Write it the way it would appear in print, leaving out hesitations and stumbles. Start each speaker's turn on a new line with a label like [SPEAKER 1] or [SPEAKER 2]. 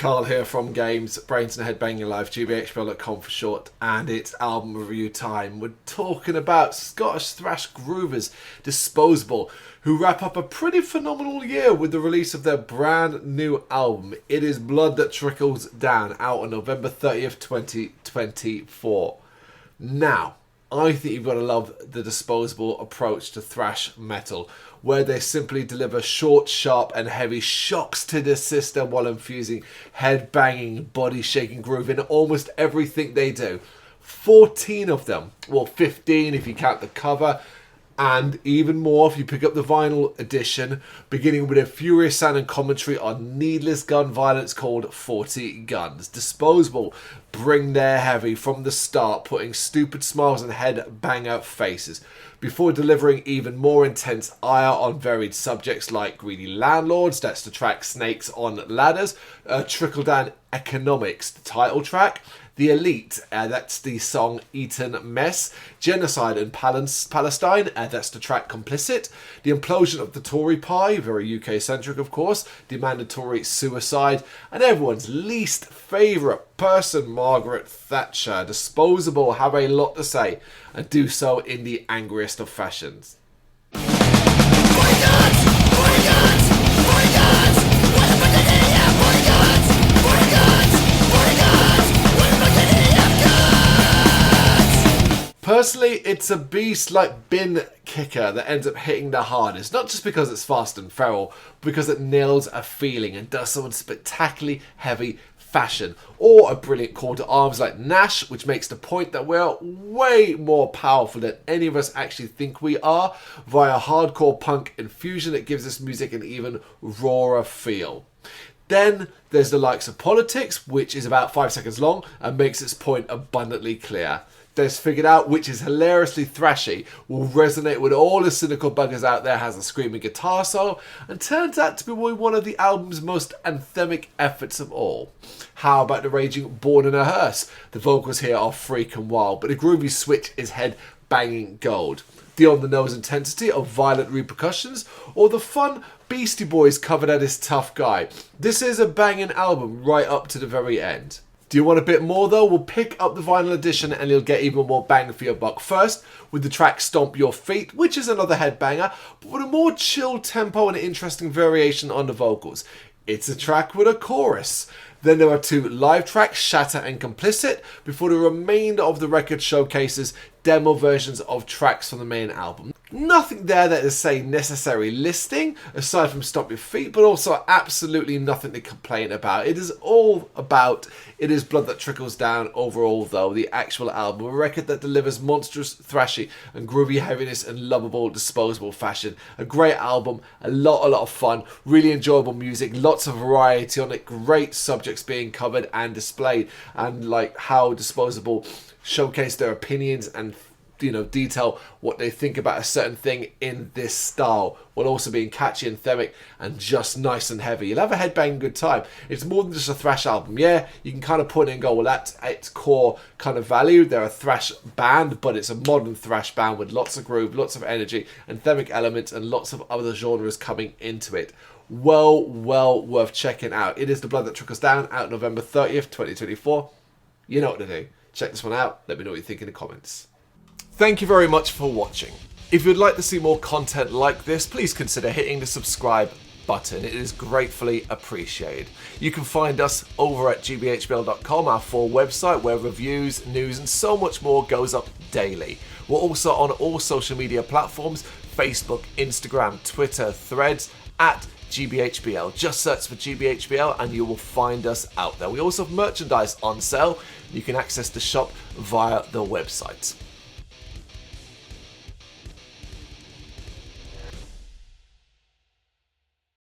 [SPEAKER 1] Carl here from Games, Brrraaains A Head-Banging Life, gbhblofficial for short, and it's album review time. We're talking about Scottish thrash groovers Disposable, who wrap up a pretty phenomenal year with the release of their brand new album. It is Blood That Trickles Down, out on November 30th, 2024. Now, I think you've got to love the Disposable approach to thrash metal, where they simply deliver short, sharp and heavy shocks to the system while infusing head-banging, body-shaking groove in almost everything they do. 14 of them, well 15 if you count the cover, and even more if you pick up the vinyl edition, beginning with a furious sound and commentary on needless gun violence called 40 Guns. Disposable bring their heavy from the start, putting stupid smiles and head bang out faces, before delivering even more intense ire on varied subjects like greedy landlords, that's the track Snakes on Ladders, Trickle Down Economics, the title track, The Elite, that's the song Eaten Mess, Genocide in Palestine, that's the track Complicit, The Implosion of the Tory Pie, very UK-centric of course, The Mandatory Suicide, and everyone's least favourite person, Margaret Thatcher. Disposable have a lot to say, and do so in the angriest of fashions. Personally, it's a beast-like bin kicker that ends up hitting the hardest, not just because it's fast and feral, but because it nails a feeling and does so in spectacularly heavy fashion, or a brilliant call to arms like Nash, which makes the point that we're way more powerful than any of us actually think we are, via hardcore punk infusion that gives this music an even rawer feel. Then there's the likes of Politics, which is about 5 seconds long and makes its point abundantly clear. There's Figured Out, which is hilariously thrashy, will resonate with all the cynical buggers out there, has a screaming guitar solo, and turns out to be one of the album's most anthemic efforts of all. How about the raging Born in a Hearse? The vocals here are freaking wild, but the groovy switch is head-banging gold. The on-the-nose intensity of violent repercussions, or the fun Beastie Boys covered at his tough guy. This is a banging album right up to the very end. Do you want a bit more though? We'll pick up the vinyl edition and you'll get even more bang for your buck. First, with the track Stomp Your Feet, which is another headbanger, but with a more chill tempo and an interesting variation on the vocals. It's a track with a chorus. Then there are two live tracks, Shatter and Complicit, before the remainder of the record showcases demo versions of tracks from the main album. Nothing there that is, say, necessary listing, aside from Stomp Your Feet, but also absolutely nothing to complain about. It is all about, it is Blood That Trickles Down overall though, the actual album. A record that delivers monstrous, thrashy and groovy heaviness in lovable, disposable fashion. A great album, a lot of fun, really enjoyable music, lots of variety on it, great subjects being covered and displayed, and like how Disposable showcase their opinions and detail what they think about a certain thing in this style, while also being catchy and anthemic and just nice and heavy. You'll have a headbanging good time. It's more than just a thrash album. Yeah, you can kind of put it and go, well, that's its core kind of value. They're a thrash band, but it's a modern thrash band with lots of groove, lots of energy, anthemic elements, and lots of other genres coming into it. Well worth checking out. It is the Blood That Trickles Down, out November 30th, 2024. You know what to do. Check this one out. Let me know what you think in the comments. Thank you very much for watching. If you'd like to see more content like this, please consider hitting the subscribe button. It is gratefully appreciated. You can find us over at gbhbl.com, our full website, where reviews, news and so much more goes up daily. We're also on all social media platforms, Facebook, Instagram, Twitter, Threads, at gbhbl. Just search for gbhbl and you will find us out there. We also have merchandise on sale. You can access the shop via the website.